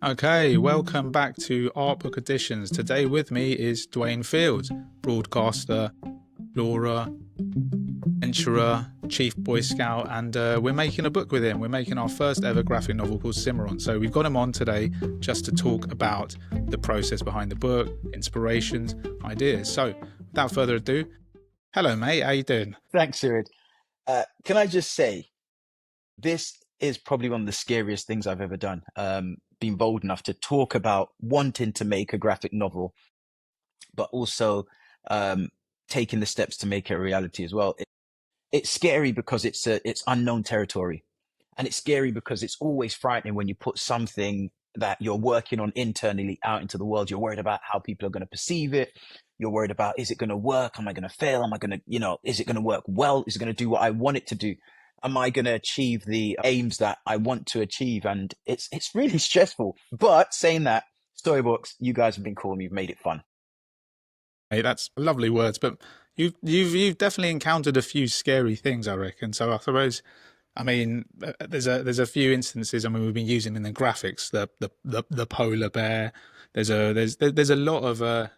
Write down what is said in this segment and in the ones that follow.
Okay, welcome back to Art Book Editions. Today with me is Dwayne Fields, broadcaster, explorer, adventurer, chief Boy Scout, and we're making a book with him. We're making our first ever graphic novel called Cimarron. So we've got him on today just to talk about the process behind the book, inspirations, ideas. So without further ado, hello mate, how you doing? Thanks, Sirid. Can I just say, this is probably one of the scariest things I've ever done. Being bold enough to talk about wanting to make a graphic novel, but also taking the steps to make it a reality as well. It's scary because it's unknown territory, and it's scary because it's always frightening when you put something that you're working on internally out into the world. You're worried about how people are going to perceive it. You're worried about, is it going to work? Am I going to fail? Am I going to, is it going to work well? Is it going to do what I want it to do? Am I going to achieve the aims that I want to achieve? And it's really stressful. But saying that, Storybooks, you guys have been cool and you've made it fun. Hey, that's lovely words, but you've definitely encountered a few scary things, I reckon. So I suppose, I mean, there's a few instances. I mean, we've been using in the graphics the polar bear. There's a lot of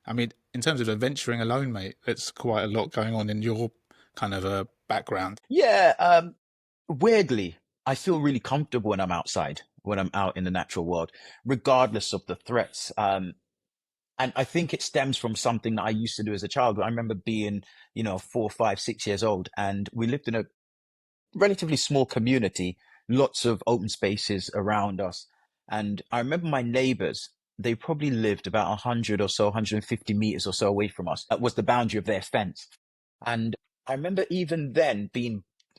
I mean, in terms of adventuring alone, mate, it's quite a lot going on in your kind of background. Yeah, weirdly, I feel really comfortable when I'm outside, when I'm out in the natural world, regardless of the threats. And I think it stems from something that I used to do as a child. I remember being, 4, 5, 6 years old, and we lived in a relatively small community, lots of open spaces around us. And I remember my neighbors, they probably lived about 100 or so, 150 meters or so away from us. That was the boundary of their fence. And I remember even then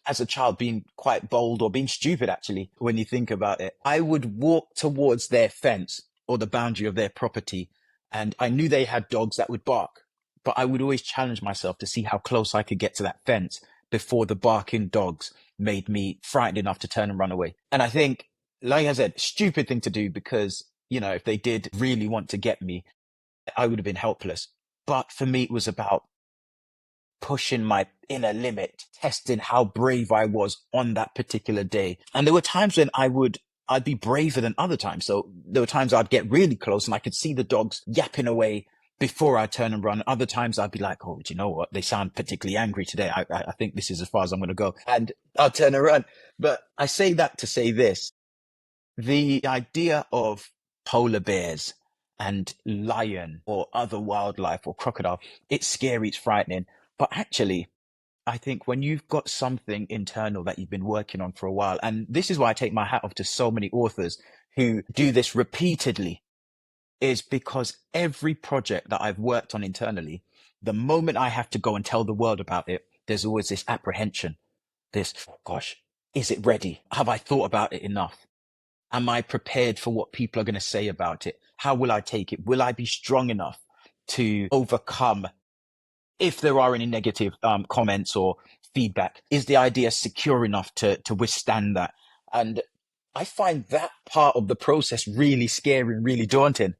as a child, being quite bold, or being stupid, actually, when you think about it. I would walk towards their fence or the boundary of their property, and I knew they had dogs that would bark, but I would always challenge myself to see how close I could get to that fence before the barking dogs made me frightened enough to turn and run away. And I think, like I said, stupid thing to do, because, if they did really want to get me, I would have been helpless. But for me, it was about pushing my inner limit, testing how brave I was on that particular day. And there were times when I'd be braver than other times. So there were times I'd get really close and I could see the dogs yapping away before I turn and run. Other times I'd be like, oh, do you know what? They sound particularly angry today. I think this is as far as I'm going to go. And I'll turn and run. But I say that to say this: the idea of polar bears and lion or other wildlife or crocodile, it's scary, it's frightening. But actually, I think when you've got something internal that you've been working on for a while, and this is why I take my hat off to so many authors who do this repeatedly, is because every project that I've worked on internally, the moment I have to go and tell the world about it, there's always this apprehension, this, oh gosh, is it ready? Have I thought about it enough? Am I prepared for what people are going to say about it? How will I take it? Will I be strong enough to overcome if there are any negative comments or feedback? Is the idea secure enough to withstand that? And I find that part of the process really scary and really daunting.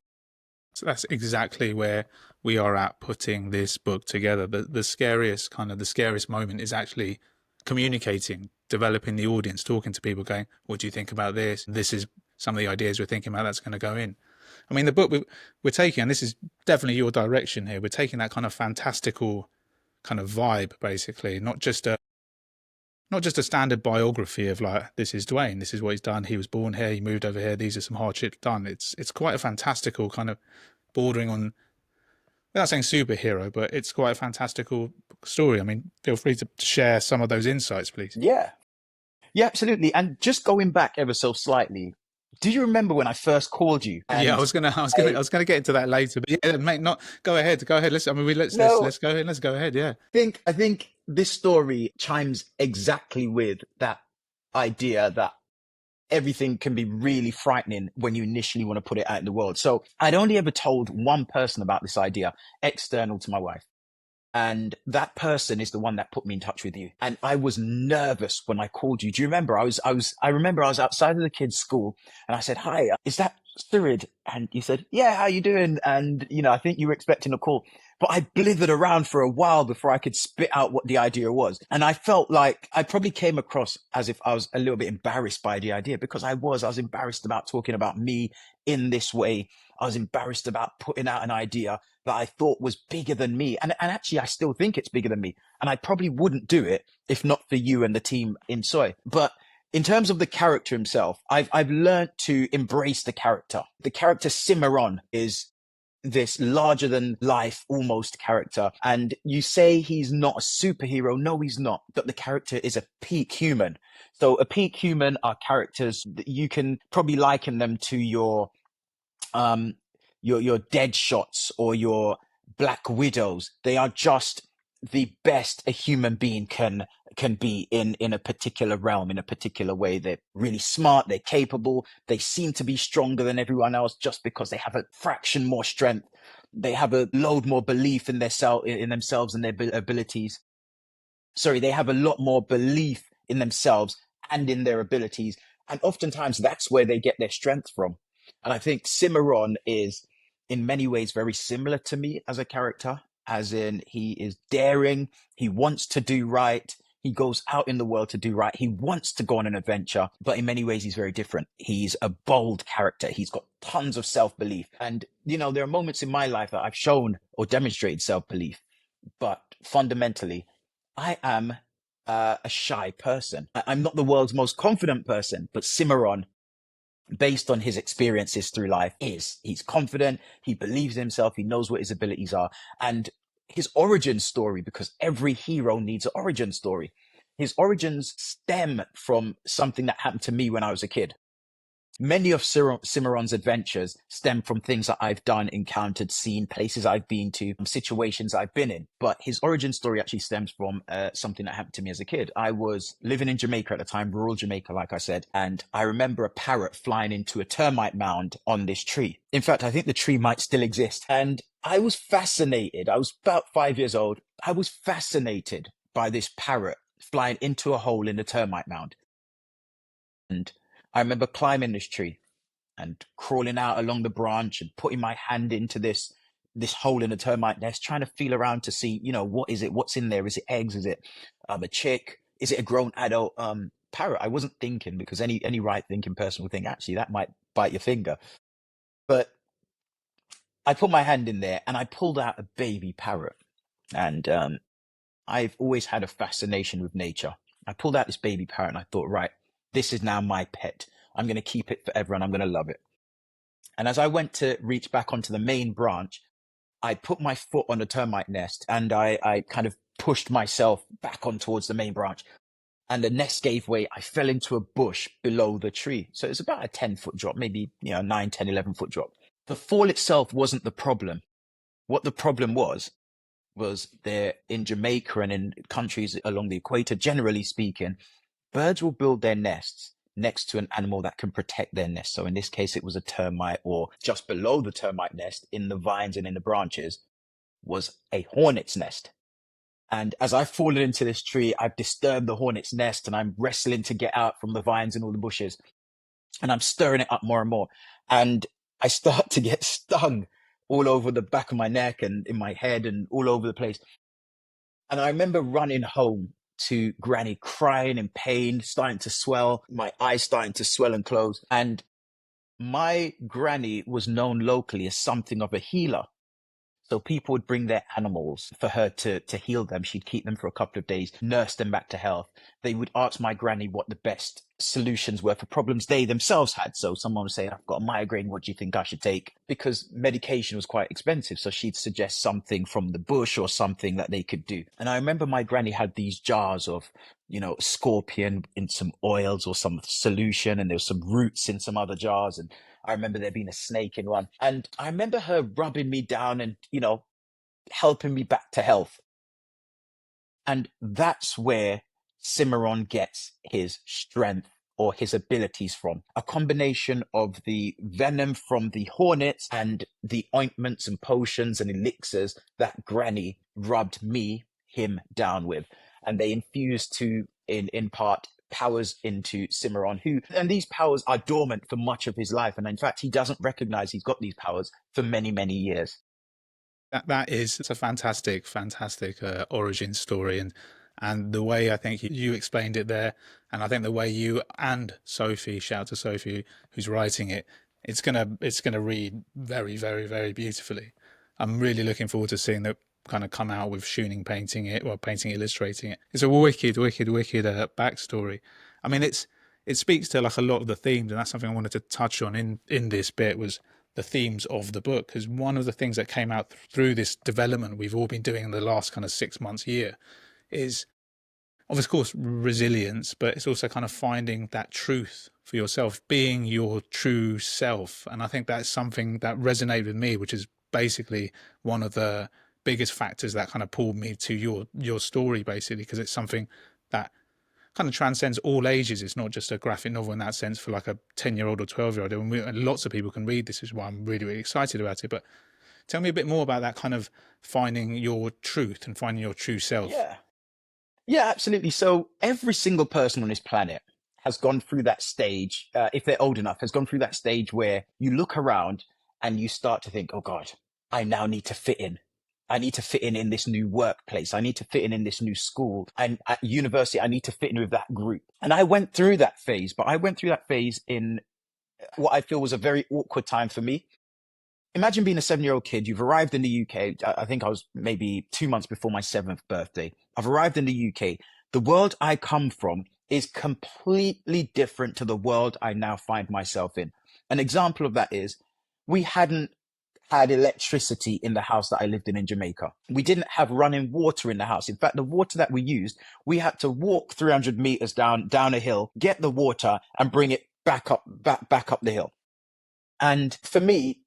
So that's exactly where we are at putting this book together. The scariest moment is actually communicating, developing the audience, talking to people, going, what do you think about this? This is some of the ideas we're thinking about that's going to go in. I mean, the book we're taking, and this is definitely your direction here, we're taking that kind of fantastical kind of vibe, basically, not just a standard biography of like, this is Dwayne, this is what he's done, he was born here, he moved over here, these are some hardships done. It's quite a fantastical kind of bordering on, without saying superhero, but it's quite a fantastical story. I mean, feel free to share some of those insights, please. Yeah. Yeah, absolutely. And just going back ever so slightly, do you remember when I first called you? Yeah, And I was gonna get into that later, but yeah, mate, not go ahead, go ahead. Let's, I mean, no, let's go ahead, let's go ahead. Yeah, I think this story chimes exactly with that idea that everything can be really frightening when you initially want to put it out in the world. So I'd only ever told one person about this idea, external to my wife. And that person is the one that put me in touch with you. And I was nervous when I called you. Do you remember? I remember I was outside of the kids' school and I said, hi, is that Surid? And you said, yeah, how you doing? And, I think you were expecting a call. but I blithered around for a while before I could spit out what the idea was. And I felt like I probably came across as if I was a little bit embarrassed by the idea, because I was embarrassed about talking about me in this way. I was embarrassed about putting out an idea that I thought was bigger than me. And actually, I still think it's bigger than me. And I probably wouldn't do it if not for you and the team in Soy. But in terms of the character himself, I've learned to embrace the character. The character Cimarron is this larger than life almost character. And you say he's not a superhero. No, he's not. But the character is a peak human. So a peak human are characters that you can probably liken them to um your dead shots or your Black Widows. They are just the best a human being can be in a particular realm, in a particular way. They're really smart, they're capable, they seem to be stronger than everyone else just because they have a fraction more strength. They have a load more belief in in themselves and their abilities. Sorry, they have a lot more belief in themselves and in their abilities. And oftentimes that's where they get their strength from. And I think Cimarron is in many ways very similar to me as a character, as in he is daring, he wants to do right, he goes out in the world to do right, he wants to go on an adventure, but in many ways he's very different. He's a bold character, he's got tons of self-belief. And, you know, there are moments in my life that I've shown or demonstrated self-belief, but fundamentally, I am a shy person. I'm not the world's most confident person, but Cimarron, based on his experiences through life, he's confident, he believes in himself, he knows what his abilities are. And his origin story, because every hero needs an origin story, his origins stem from something that happened to me when I was a kid. Many of Cimarron's adventures stem from things that I've done, encountered, seen, places I've been to, situations I've been in. But his origin story actually stems from something that happened to me as a kid. I was living in Jamaica at the time, rural Jamaica, like I said, and I remember a parrot flying into a termite mound on this tree. In fact, I think the tree might still exist. And I was fascinated. I was about 5 years old. I was fascinated by this parrot flying into a hole in the termite mound. And I remember climbing this tree and crawling out along the branch and putting my hand into this hole in a termite nest, trying to feel around to see, you know, what is it? What's in there? Is it eggs? Is it a chick? Is it a grown adult parrot? I wasn't thinking, because any right thinking person would think actually that might bite your finger. But I put my hand in there and I pulled out a baby parrot. And I've always had a fascination with nature. I pulled out this baby parrot and I thought, right, this is now my pet. I'm going to keep it forever and I'm going to love it. And as I went to reach back onto the main branch, I put my foot on the termite nest and I kind of pushed myself back on towards the main branch. And the nest gave way. I fell into a bush below the tree. So it's about a 10-foot drop, maybe, 9, 10, 11-foot drop. The fall itself wasn't the problem. What the problem was there in Jamaica and in countries along the equator, generally speaking, birds will build their nests next to an animal that can protect their nest. So in this case, it was a termite, or just below the termite nest in the vines and in the branches was a hornet's nest. And as I've fallen into this tree, I've disturbed the hornet's nest and I'm wrestling to get out from the vines and all the bushes. And I'm stirring it up more and more. And I start to get stung all over the back of my neck and in my head and all over the place. And I remember running home to Granny, crying in pain, starting to swell, my eyes starting to swell and close. And my Granny was known locally as something of a healer. So people would bring their animals for her to heal them. She'd keep them for a couple of days, nurse them back to health. They would ask my Granny what the best solutions were for problems they themselves had. So someone would say, I've got a migraine, what do you think I should take? Because medication was quite expensive. So she'd suggest something from the bush or something that they could do. And I remember my Granny had these jars of, scorpion in some oils or some solution, and there was some roots in some other jars. And I remember there being a snake in one. And I remember her rubbing me down and, helping me back to health. And that's where Cimarron gets his strength or his abilities from. A combination of the venom from the hornets and the ointments and potions and elixirs that Granny rubbed him down with. And they infused in part, powers into Cimarron, and these powers are dormant for much of his life. And in fact, he doesn't recognize he's got these powers for many, many years. That is, it's a fantastic, fantastic origin story, and the way I think you explained it there, and I think the way you and Sophie, shout out to Sophie who's writing it, it's gonna read very, very, very beautifully. I'm really looking forward to seeing that kind of come out with Shooning painting it, or painting illustrating it. It's a wicked, wicked, wicked backstory. I mean, it speaks to like a lot of the themes, and that's something I wanted to touch on in this bit was the themes of the book, because one of the things that came out through this development we've all been doing in the last kind of 6 months, year, is of course resilience, but it's also kind of finding that truth for yourself, being your true self. And I think that's something that resonated with me, which is basically one of the biggest factors that kind of pulled me to your story, basically, because it's something that kind of transcends all ages. It's not just a graphic novel in that sense for like a 10-year-old or 12-year-old. And lots of people can read this, is why I'm really, really excited about it. But tell me a bit more about that kind of finding your truth and finding your true self. Yeah. Yeah, absolutely. So every single person on this planet has gone through that stage, if they're old enough, has gone through that stage where you look around and you start to think, oh God, I now need to fit in. I need to fit in this new workplace. I need to fit in this new school. And at university, I need to fit in with that group. And I went through that phase, but I went through that phase in what I feel was a very awkward time for me. Imagine being a 7-year-old kid. You've arrived in the UK. I think I was maybe 2 months before my 7th birthday. I've arrived in the UK. The world I come from is completely different to the world I now find myself in. An example of that is we hadn't had electricity in the house that I lived in Jamaica. We didn't have running water in the house. In fact, the water that we used, we had to walk 300 meters down a hill, get the water and bring it back up the hill. And for me,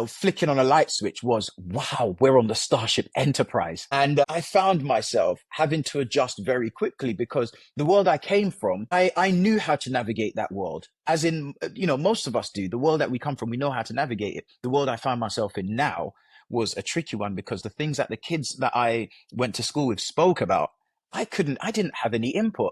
flicking on a light switch was, wow, we're on the Starship Enterprise. And I found myself having to adjust very quickly because the world I came from, I knew how to navigate that world. As in, most of us do. The world that we come from, we know how to navigate it. The world I found myself in now was a tricky one because the things that the kids that I went to school with spoke about, I didn't have any input.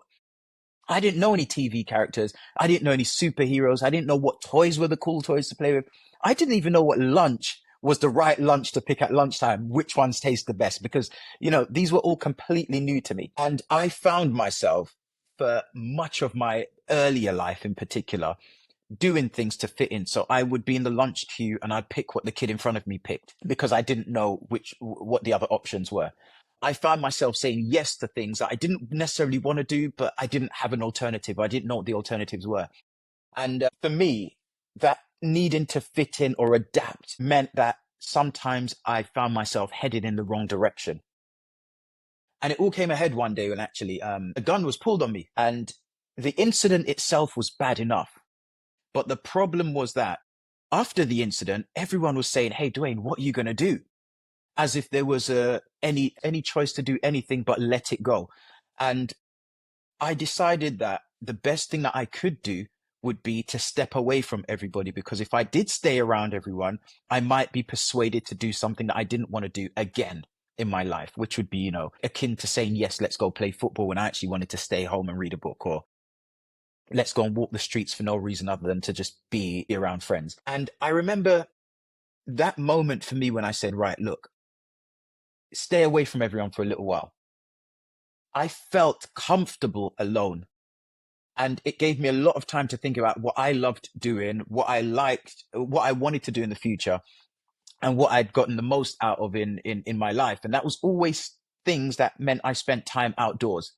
I didn't know any TV characters. I didn't know any superheroes. I didn't know what toys were the cool toys to play with. I didn't even know what lunch was the right lunch to pick at lunchtime, which ones taste the best, because, these were all completely new to me. And I found myself for much of my earlier life in particular, doing things to fit in. So I would be in the lunch queue and I'd pick what the kid in front of me picked because I didn't know what the other options were. I found myself saying yes to things that I didn't necessarily want to do, but I didn't have an alternative. I didn't know what the alternatives were. And for me, that needing to fit in or adapt meant that sometimes I found myself headed in the wrong direction. And it all came ahead one day when actually a gun was pulled on me. And the incident itself was bad enough. But the problem was that after the incident, everyone was saying, hey, Dwayne, what are you going to do? As if there was any choice to do anything but let it go. And I decided that the best thing that I could do would be to step away from everybody, because if I did stay around everyone, I might be persuaded to do something that I didn't want to do again in my life, which would be, akin to saying, yes, let's go play football when I actually wanted to stay home and read a book, or let's go and walk the streets for no reason other than to just be around friends. And I remember that moment for me when I said, right, look, stay away from everyone for a little while. I felt comfortable alone. And it gave me a lot of time to think about what I loved doing, what I liked, what I wanted to do in the future, and what I'd gotten the most out of in my life. And that was always things that meant I spent time outdoors.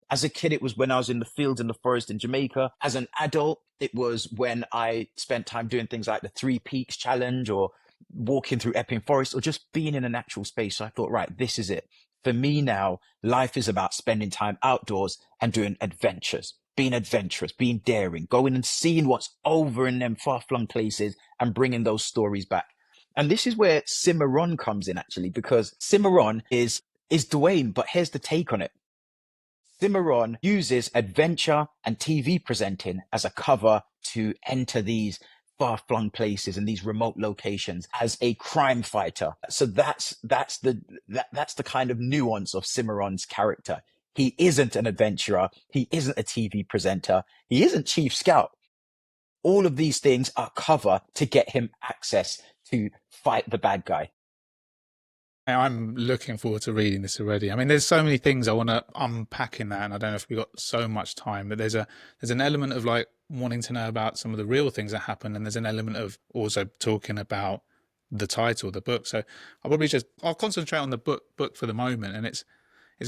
As a kid, it was when I was in the fields in the forest in Jamaica. As an adult, it was when I spent time doing things like the Three Peaks Challenge or walking through Epping Forest or just being in a natural space. So I thought, right, this is it. For me now, life is about spending time outdoors and doing adventures, being adventurous, being daring, going and seeing what's over in them far-flung places and bringing those stories back. And this is where Cimarron comes in, actually, because Cimarron is Dwayne, but here's the take on it. Cimarron uses adventure and TV presenting as a cover to enter these far-flung places and these remote locations as a crime fighter. So that's the kind of nuance of Cimarron's character. He isn't an adventurer. He isn't a TV presenter. He isn't Chief Scout. All of these things are cover to get him access to fight the bad guy. I'm looking forward to reading this already. I mean, there's so many things I want to unpack in that, and I don't know if we've got so much time, but there's an element of like wanting to know about some of the real things that happen, and there's an element of also talking about the title, the book. So I'll concentrate on the book for the moment, and it's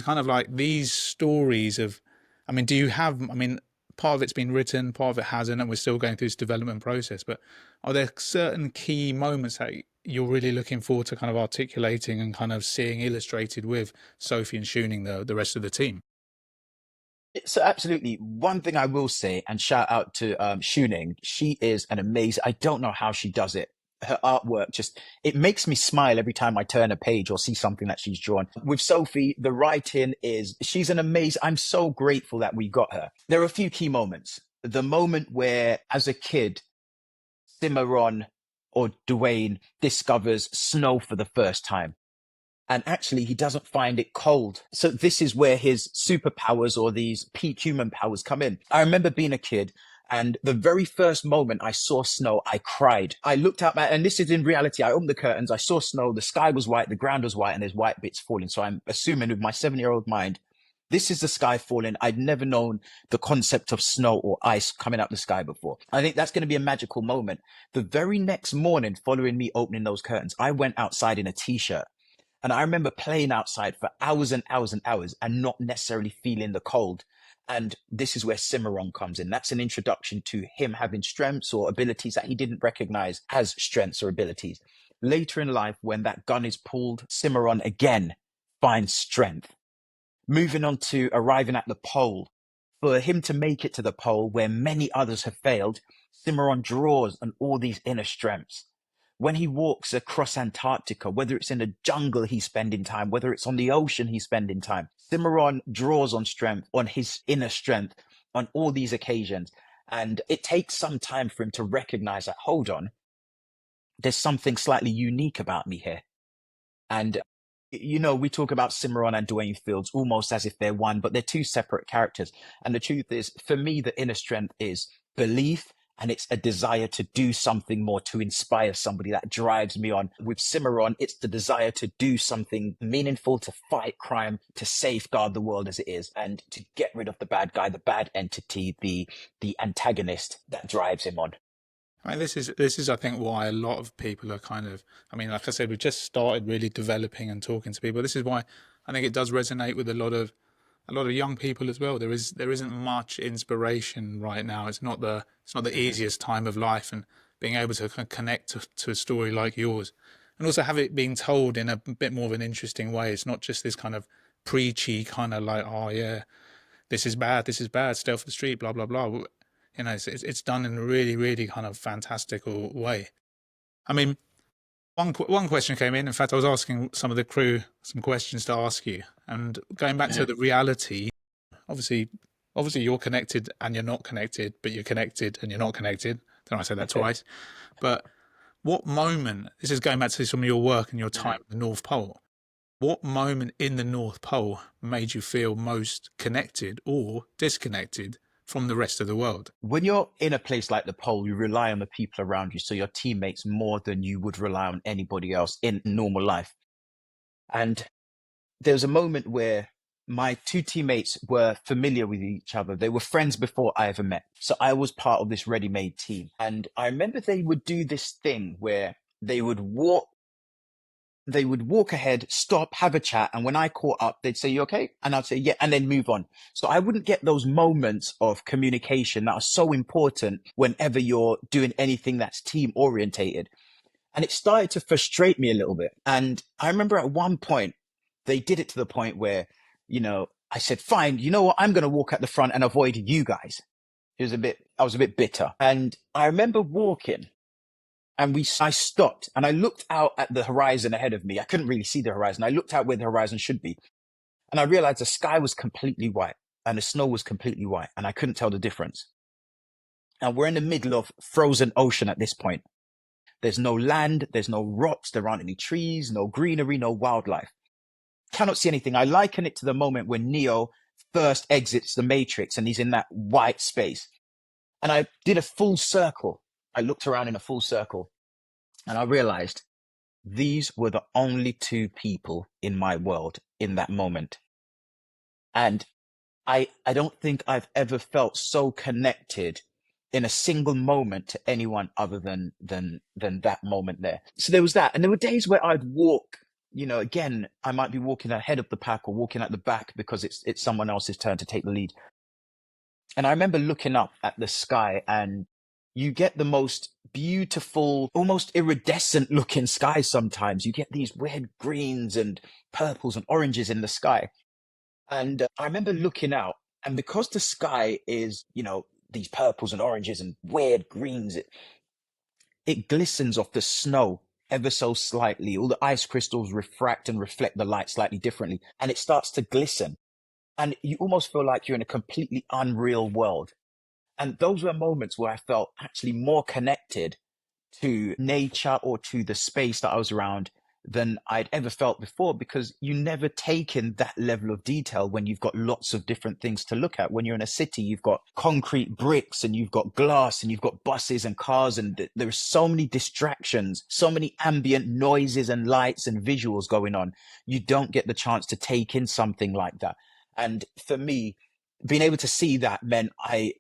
kind of like these stories of, I mean, do you have, I mean, part of it's been written, part of it hasn't, and we're still going through this development process, but are there certain key moments that you're really looking forward to kind of articulating and kind of seeing illustrated with Sophie and Shooning the rest of the team? So absolutely. One thing I will say, and shout out to Shuning, she is an amazing. I don't know how she does it. Her artwork just it makes me smile every time I turn a page or see something that she's drawn. With Sophie, the writing is she's an amazing. I'm so grateful that we got her. There are a few key moments. The moment where, as a kid, Cimarron or Dwayne discovers snow for the first time and actually he doesn't find it cold. So this is where his superpowers or these peak human powers come in. I remember being a kid and the very first moment I saw snow, I cried. I looked out, and this is in reality, I opened the curtains, I saw snow, the sky was white, the ground was white, and there's white bits falling. So I'm assuming with my 7-year-old mind, this is the sky falling. I'd never known the concept of snow or ice coming out the sky before. I think that's going to be a magical moment. The very next morning, following me opening those curtains, I went outside in a t-shirt. And I remember playing outside for hours and hours and hours and not necessarily feeling the cold. And this is where Cimarron comes in. That's an introduction to him having strengths or abilities that he didn't recognize as strengths or abilities. Later in life, when that gun is pulled, Cimarron again finds strength. Moving on to arriving at the pole. For him to make it to the pole where many others have failed, Cimarron draws on all these inner strengths. When he walks across Antarctica, whether it's in the jungle he's spending time, whether it's on the ocean he's spending time, Cimarron draws on strength, on his inner strength, on all these occasions. And it takes some time for him to recognize that, hold on, there's something slightly unique about me here. And we talk about Cimarron and Dwayne Fields almost as if they're one, but they're two separate characters. And the truth is, for me, the inner strength is belief and it's a desire to do something more, to inspire somebody that drives me on. With Cimarron, it's the desire to do something meaningful, to fight crime, to safeguard the world as it is, and to get rid of the bad guy, the bad entity, the antagonist that drives him on. I mean, this is I think why a lot of people are kind of. I mean, like I said, we've just started really developing and talking to people. This is why I think it does resonate with a lot of young people as well. There isn't much inspiration right now. It's not the easiest time of life, and being able to connect to a story like yours, and also have it being told in a bit more of an interesting way. It's not just this kind of preachy kind of like, oh yeah, this is bad, stay off the street, blah blah blah. You know, it's done in a really really kind of fantastical way. I mean, one question came in. In fact, I was asking some of the crew some questions to ask you, and going back to the reality. Obviously, obviously, you're connected and you're not connected, but you're connected and you're not connected. Don't I say that twice? But what moment? This is going back to some of your work and your time at the North Pole. What moment in the North Pole made you feel most connected or disconnected from the rest of the world? When you're in a place like the pole, you rely on the people around you, so your teammates more than you would rely on anybody else in normal life. And there was a moment where my two teammates were familiar with each other. They were friends before I ever met. So I was part of this ready-made team. And I remember they would do this thing where they would walk ahead, stop, have a chat, and when I caught up, they'd say, "You okay?" And I'd say, "Yeah," and then move on. So I wouldn't get those moments of communication that are so important whenever you're doing anything that's team orientated. And it started to frustrate me a little bit. And I remember at one point, they did it to the point where, I said, "Fine, you know what? I'm going to walk at the front and avoid you guys." I was a bit bitter. And I remember walking and I stopped and I looked out at the horizon ahead of me. I couldn't really see the horizon. I looked out where the horizon should be. And I realized the sky was completely white and the snow was completely white and I couldn't tell the difference. And we're in the middle of frozen ocean at this point. There's no land, there's no rocks, there aren't any trees, no greenery, no wildlife. Cannot see anything. I liken it to the moment when Neo first exits the Matrix and he's in that white space. And I did a full circle. I looked around in a full circle and I realized these were the only two people in my world in that moment. And I don't think I've ever felt so connected in a single moment to anyone other than that moment there. So there was that. And there were days where I'd walk, again, I might be walking ahead of the pack or walking at the back because it's someone else's turn to take the lead. And I remember looking up at the sky, and you get the most beautiful, almost iridescent looking sky sometimes. You get these weird greens and purples and oranges in the sky. And I remember looking out, and because the sky is, these purples and oranges and weird greens, it glistens off the snow ever so slightly. All the ice crystals refract and reflect the light slightly differently, and it starts to glisten. And you almost feel like you're in a completely unreal world. And those were moments where I felt actually more connected to nature or to the space that I was around than I'd ever felt before, because you never take in that level of detail when you've got lots of different things to look at. When you're in a city, you've got concrete bricks and you've got glass and you've got buses and cars, and there are so many distractions, so many ambient noises and lights and visuals going on. You don't get the chance to take in something like that. And for me, being able to see that meant I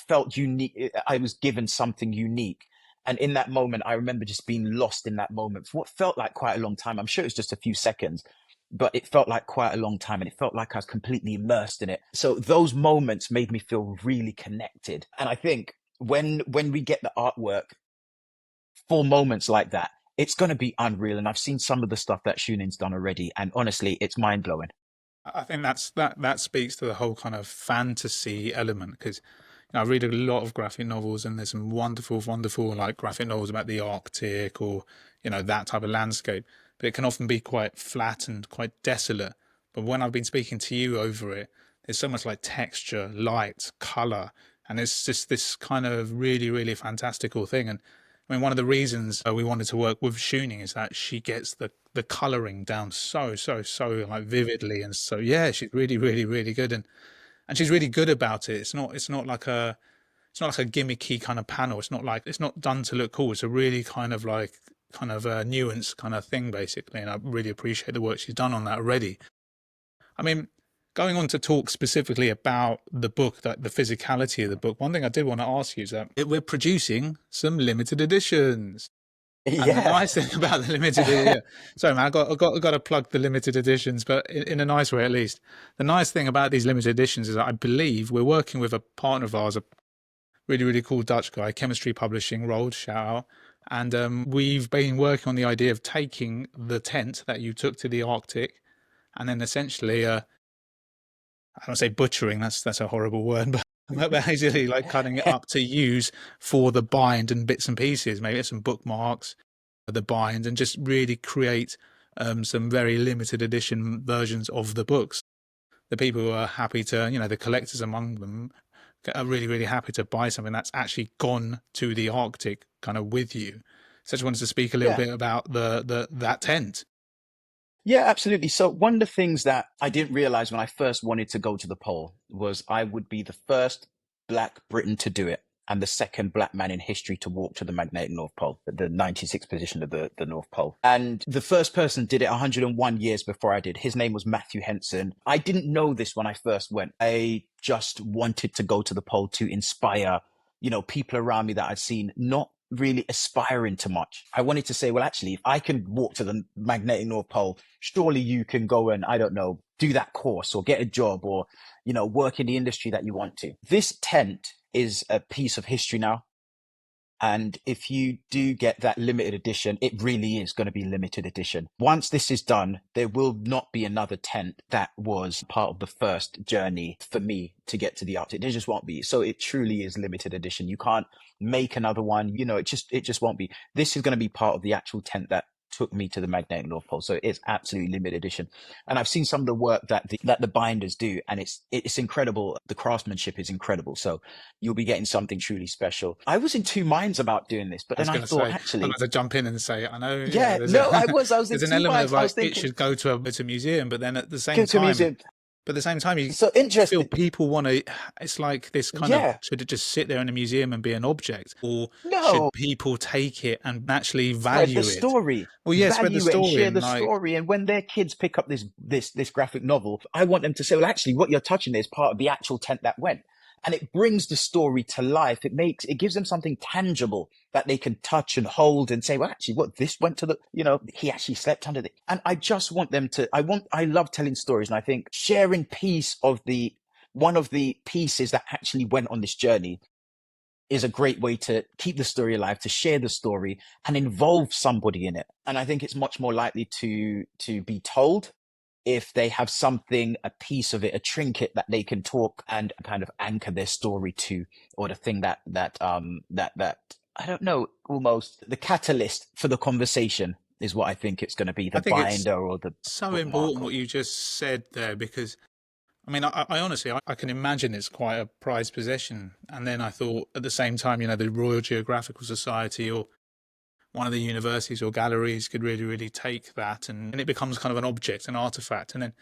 felt unique. I was given something unique. And in that moment, I remember just being lost in that moment for what felt like quite a long time. I'm sure it was just a few seconds, but it felt like quite a long time, and it felt like I was completely immersed in it. So those moments made me feel really connected. And I think when we get the artwork for moments like that, it's going to be unreal. And I've seen some of the stuff that Shunin's done already, and honestly, it's mind blowing. I think that speaks to the whole kind of fantasy element, because I read a lot of graphic novels, and there's some wonderful, wonderful like graphic novels about the Arctic or that type of landscape. But it can often be quite flat and quite desolate. But when I've been speaking to you over it, there's so much like texture, light, color, and it's just this kind of really, really fantastical thing. And I mean, one of the reasons we wanted to work with Shooning is that she gets the coloring down so like vividly, and so yeah, she's really, really, really good, and she's really good about it. It's not like a gimmicky kind of panel. It's not done to look cool. It's a really kind of a nuance kind of thing basically, and I really appreciate the work she's done on that already. I mean, going on to talk specifically about the book, that the physicality of the book, one thing I did want to ask you is that we're producing some limited editions. And the Yeah. nice thing about the limited, yeah, sorry man, I got to plug the limited editions, but in a nice way at least. The nice thing about these limited editions is that I believe we're working with a partner of ours, a really, really cool Dutch guy, Chemistry Publishing, Rold, shout out. And we've been working on the idea of taking the tent that you took to the Arctic, and then essentially I don't say butchering, that's a horrible word, but basically like cutting it up to use for the bind and bits and pieces, maybe some bookmarks, the bind, and just really create some very limited edition versions of the books. The people who are happy to, the collectors among them are really, really happy to buy something that's actually gone to the Arctic kind of with you. So I just wanted to speak a little Yeah. bit about that tent. Yeah, absolutely. So one of the things that I didn't realize when I first wanted to go to the pole was I would be the first Black Briton to do it and the second Black man in history to walk to the magnetic North Pole, the 96th position of the North Pole. And the first person did it 101 years before I did. His name was Matthew Henson. I didn't know this when I first went. I just wanted to go to the pole to inspire, people around me that I'd seen, not really aspiring to much. I wanted to say, well, actually, if I can walk to the magnetic North Pole, surely you can go and, I don't know, do that course or get a job or, work in the industry that you want to. This tent is a piece of history now. And if you do get that limited edition, it really is going to be limited edition. Once this is done, there will not be another tent that was part of the first journey for me to get to the Arctic. There just won't be. So it truly is limited edition. You can't make another one. It just won't be. This is going to be part of the actual tent that took me to the magnetic North Pole. So it's absolutely limited edition. And I've seen some of the work that the binders do, and it's incredible. The craftsmanship is incredible. So you'll be getting something truly special. I was in two minds about doing this, but I was then I going to thought, say, I'd actually, like to jump in and say, I know, yeah, there's no, I was in there's an two element of minds. I like was it thinking, should go to a museum, but then at the go same to a time, museum. But at the same time, So you feel interesting. people want to. It's like this kind of, Yeah. should it just sit there in a museum and be an object, or No, should people take it and actually spread the value it? story, Well, yeah, spread the value it, and story share and the like, story. And when their kids pick up this graphic novel, I want them to say, well, actually, what you're touching is part of the actual tent that went. And it brings the story to life. It gives them something tangible that they can touch and hold and say, well, actually, what this went to he actually slept under the, and I just want them to, I love telling stories. And I think sharing one of the pieces that actually went on this journey is a great way to keep the story alive, to share the story and involve somebody in it. And I think it's much more likely to be told if they have something, a piece of it, a trinket that they can talk and kind of anchor their story to, or the thing that I don't know, almost the catalyst for the conversation is what I think it's going to be, I the think it's binder or the so bookmark. important Or what you just said there, because I mean, I honestly, I can imagine it's quite a prized possession. And then I thought at the same time, the Royal Geographical Society or one of the universities or galleries could really, really take that, and it becomes kind of an object, an artifact. And then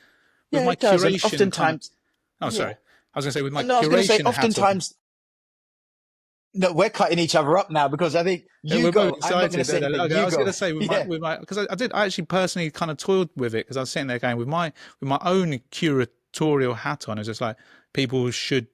with yeah, my it does. And curation kind of, oftentimes, oh, yeah. sorry, I was going to say with my No, I was going to say, curation hat on, oftentimes, no, we're cutting each other up now because I think yeah, you we're both go. I'm not going to excited. say anything. Okay, I You was going to go. say Yeah. with my, because I did, I actually personally kind of toiled with it because I was sitting there going with my own curatorial hat on. It's just like people should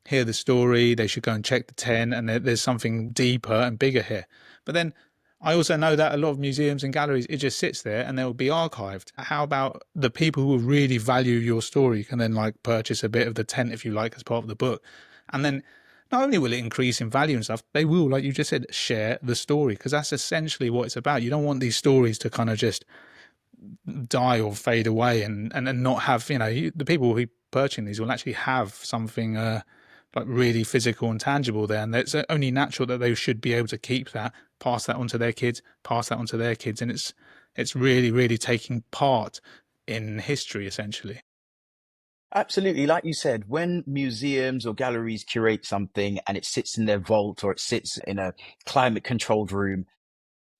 hear the story, they should go and check the tent, and there's something deeper and bigger here. But then I also know that a lot of museums and galleries, it just sits there and they'll be archived. How about the people who really value your story can then like purchase a bit of the tent if you like as part of the book, and then not only will it increase in value and stuff, they will, like you just said, share the story, because that's essentially what it's about. You don't want these stories to kind of just die or fade away and not have, the people who are purchasing these will actually have something like really physical and tangible there. And it's only natural that they should be able to keep that, pass that on to their kids, pass that on to their kids. And it's really, really taking part in history, essentially. Absolutely. Like you said, when museums or galleries curate something and it sits in their vault or it sits in a climate controlled room,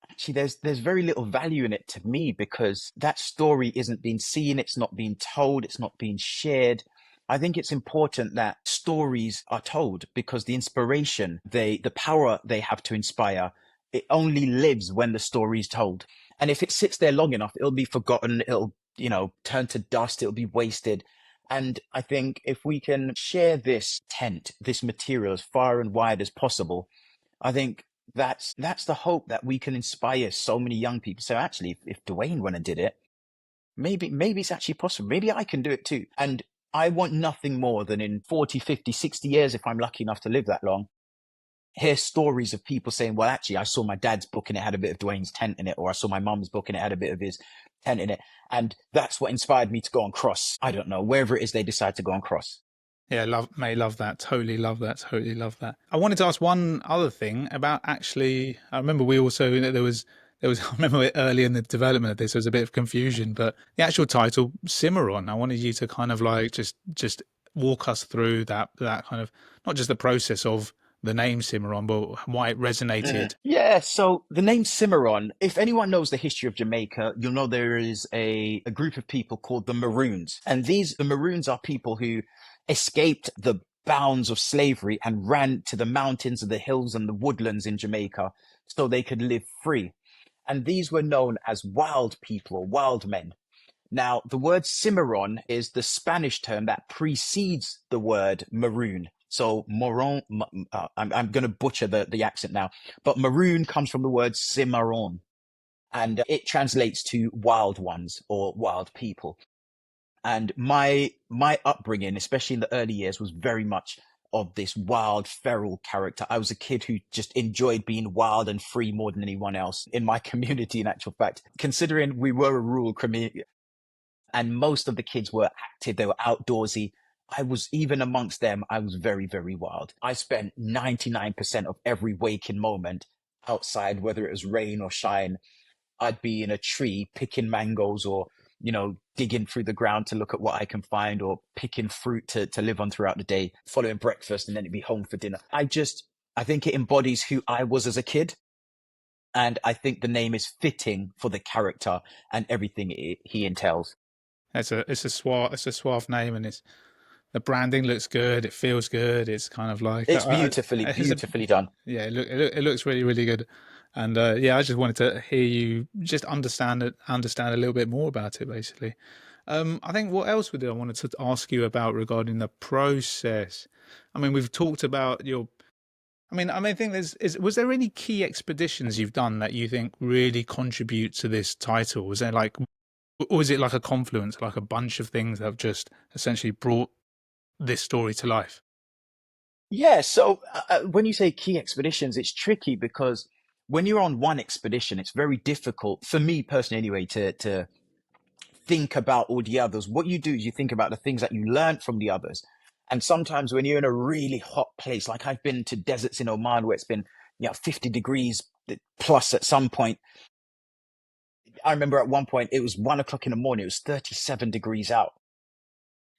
actually there's very little value in it to me because that story isn't being seen, it's not being told, it's not being shared. I think it's important that stories are told because the inspiration, the power they have to inspire, it only lives when the story is told. And if it sits there long enough, it'll be forgotten, it'll, turn to dust, it'll be wasted. And I think if we can share this tent, this material as far and wide as possible, I think that's the hope that we can inspire so many young people. So actually, if Dwayne went and did it, maybe it's actually possible. Maybe I can do it too. And I want nothing more than in 40, 50, 60 years, if I'm lucky enough to live that long, hear stories of people saying, well, actually, I saw my dad's book and it had a bit of Dwayne's tent in it, or I saw my mum's book and it had a bit of his tent in it. And that's what inspired me to go on cross. I don't know, wherever it is they decide to go on cross. Yeah, love that. Totally love that. Totally love that. I wanted to ask one other thing about actually. I remember we also there was. I remember early in the development of this, there was a bit of confusion, but the actual title Cimarron. I wanted you to kind of like just walk us through that kind of, not just the process of the name Cimarron, but why it resonated. Yeah, so the name Cimarron, if anyone knows the history of Jamaica, you'll know there is a group of people called the Maroons. And the Maroons are people who escaped the bounds of slavery and ran to the mountains and the hills and the woodlands in Jamaica so they could live free. And these were known as wild people or wild men. Now, the word cimarron is the Spanish term that precedes the word maroon. So moron, I'm going to butcher the accent now, but maroon comes from the word cimarron, and it translates to wild ones or wild people. And my upbringing, especially in the early years, was very much of this wild, feral character. I was a kid who just enjoyed being wild and free more than anyone else in my community, in actual fact. Considering we were a rural community, and most of the kids were active, they were outdoorsy. I was, even amongst them, I was very, very wild. I spent 99% of every waking moment outside, whether it was rain or shine. I'd be in a tree picking mangoes or, digging through the ground to look at what I can find, or picking fruit to live on throughout the day, following breakfast, and then it'd be home for dinner. I think it embodies who I was as a kid. And I think the name is fitting for the character and everything he entails. It's a suave name, and it's the branding looks good. It feels good. It's kind of like It's beautifully, it's a beautifully done. yeah. It looks really really good, and yeah, I just wanted to hear you just understand a little bit more about it, basically. I think what else I wanted to ask you about regarding the process. I mean, we've talked about your. I think was there any key expeditions you've done that you think really contribute to this title? Was there like, or is it like a confluence, like a bunch of things that have just essentially brought this story to life? Yeah. So when you say key expeditions, it's tricky because when you're on one expedition, it's very difficult for me personally, anyway, to think about all the others. What you do is you think about the things that you learned from the others. And sometimes when you're in a really hot place, like I've been to deserts in Oman where it's been, 50 degrees plus at some point. I remember at one point it was 1 o'clock in the morning, it was 37 degrees out.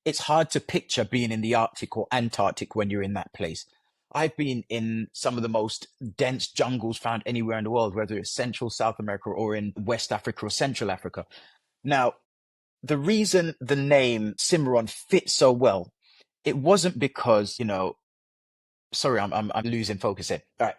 It's hard to picture being in the Arctic or Antarctic when you're in that place. I've been in some of the most dense jungles found anywhere in the world, whether it's Central South America or in West Africa or Central Africa. Now, the reason the name Cimarron fits so well, it wasn't because, sorry, I'm losing focus here. All right.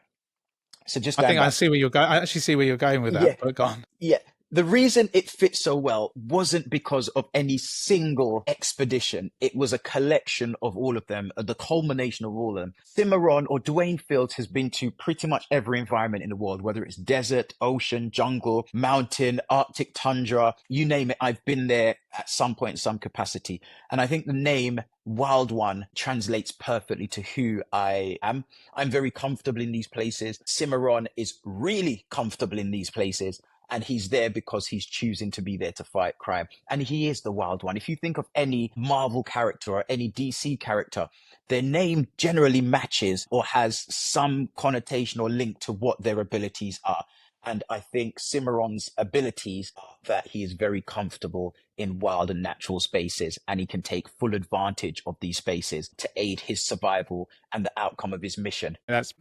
So just I going think I back. see where you're going. I actually see where you're going with that, Yeah. but go on. Yeah. The reason it fits so well wasn't because of any single expedition. It was a collection of all of them, the culmination of all of them. Cimarron or Dwayne Fields has been to pretty much every environment in the world, whether it's desert, ocean, jungle, mountain, Arctic tundra, you name it. I've been there at some point in some capacity. And I think the name Wild One translates perfectly to who I am. I'm very comfortable in these places. Cimarron is really comfortable in these places. And he's there because he's choosing to be there to fight crime. And he is the Wild One. If you think of any Marvel character or any DC character, their name generally matches or has some connotation or link to what their abilities are. And I think Cimarron's abilities are that he is very comfortable in wild and natural spaces, and he can take full advantage of these spaces to aid his survival and the outcome of his mission. That's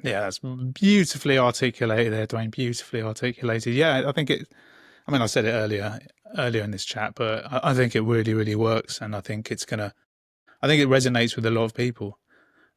beautifully articulated there, Dwayne. Beautifully articulated. Yeah, I think it. I mean, I said it earlier in this chat, but I think it really, really works, and I think it's gonna. I think it resonates with a lot of people.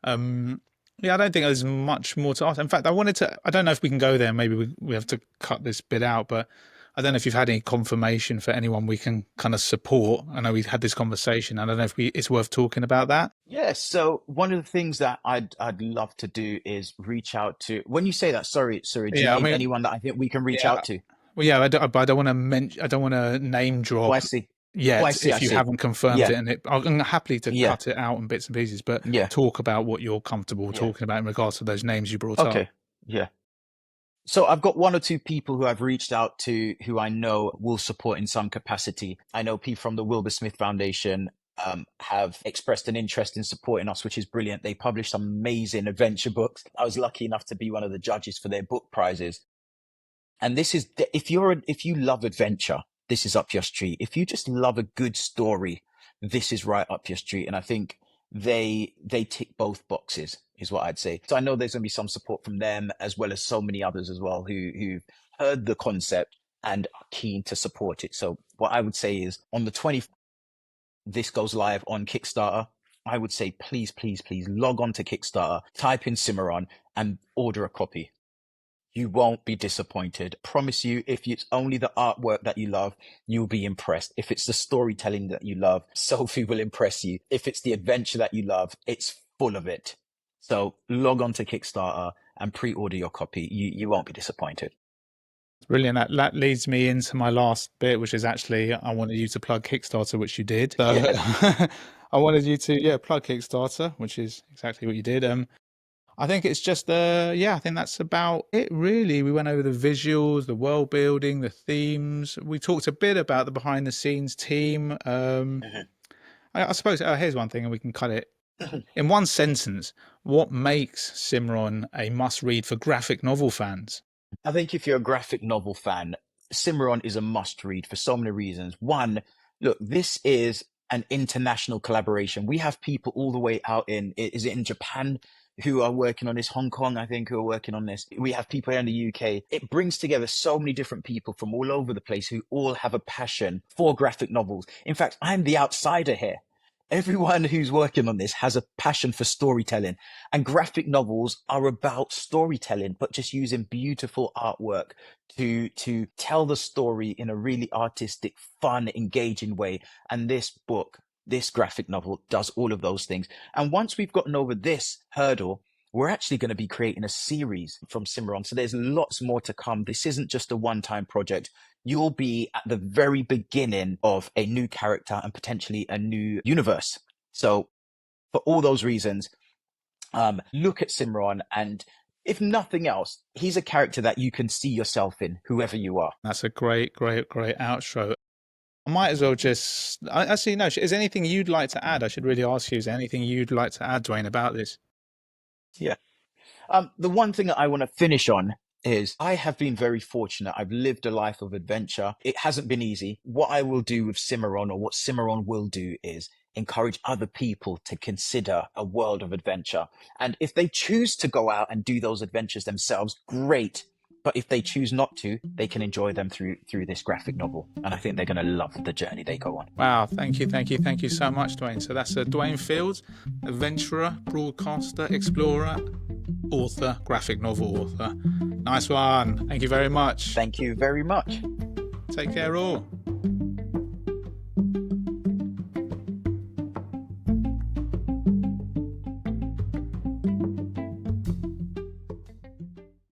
Um, yeah, I don't think there's much more to ask. In fact, I wanted to. I don't know if we can go there. Maybe we have to cut this bit out, but I don't know if you've had any confirmation for anyone we can kind of support. I know we've had this conversation. I don't know if it's worth talking about that. Yeah, so one of the things that I'd love to do is reach out to. When you say that, sorry, do you Yeah, I mean mean, anyone that I think we can reach yeah, out to? well, yeah, but I don't want to mention. I don't want to name Oh, I drop see. Oh, I yet see. I if you see. haven't confirmed Yeah, it, and I'm happy to yeah, cut it out in bits and pieces. But yeah, talk about what you're comfortable yeah. talking about in regards to those names you brought up. Okay, yeah. So I've got one or two people who I've reached out to who I know will support in some capacity. I know people from the Wilbur Smith Foundation have expressed an interest in supporting us, which is brilliant. They publish some amazing adventure books. I was lucky enough to be one of the judges for their book prizes. And this is if you love adventure, this is up your street. If you just love a good story, this is right up your street. And I think they tick both boxes, is what I'd say. So I know there's going to be some support from them as well as so many others as well who've heard the concept and are keen to support it. So what I would say is on the 20th, this goes live on Kickstarter. I would say please log on to Kickstarter, type in Cimarron and order a copy. You won't be disappointed. Promise you, if it's only the artwork that you love, you'll be impressed. If it's the storytelling that you love, Sophie will impress you. If it's the adventure that you love, it's full of it. So log on to Kickstarter and pre-order your copy. You won't be disappointed. Brilliant. That leads me into my last bit, which is actually I wanted you to plug Kickstarter, which you did. So Yes. I wanted you to plug Kickstarter, which is exactly what you did. I think it's just I think that's about it really. We went over the visuals, the world building, the themes. We talked a bit about the behind the scenes team. Mhm. I suppose here's one thing, and we can cut it in one sentence. What makes Cimarron a must read for graphic novel fans? I think if you're a graphic novel fan, Cimarron is a must read for so many reasons. One, look, this is an international collaboration. We have people all the way out is it in Japan who are working on this, Hong Kong, I think, who are working on this. We have people here in the UK. It brings together so many different people from all over the place who all have a passion for graphic novels. In fact, I'm the outsider here. Everyone who's working on this has a passion for storytelling, and graphic novels are about storytelling, but just using beautiful artwork to tell the story in a really artistic, fun, engaging way. And this book, this graphic novel, does all of those things. And once we've gotten over this hurdle, we're actually going to be creating a series from Cimarron. So there's lots more to come. This isn't just a one-time project. You'll be at the very beginning of a new character and potentially a new universe. So for all those reasons, look at Cimarron, and if nothing else, he's a character that you can see yourself in, whoever you are. That's a great outro. I might as well just, actually, no, is there anything you'd like to add? I should really ask you, is there anything you'd like to add, Dwayne, about this? Yeah. The one thing that I want to finish on is I have been very fortunate. I've lived a life of adventure. It hasn't been easy. What I will do with Cimarron, or what Cimarron will do, is encourage other people to consider a world of adventure. And if they choose to go out and do those adventures themselves, great. But if they choose not to, they can enjoy them through this graphic novel. And I think they're going to love the journey they go on. Wow, thank you so much, Dwayne. So that's Dwayne Fields, adventurer, broadcaster, explorer, author, graphic novel author. Nice one. Thank you very much. Thank you very much. Take care all.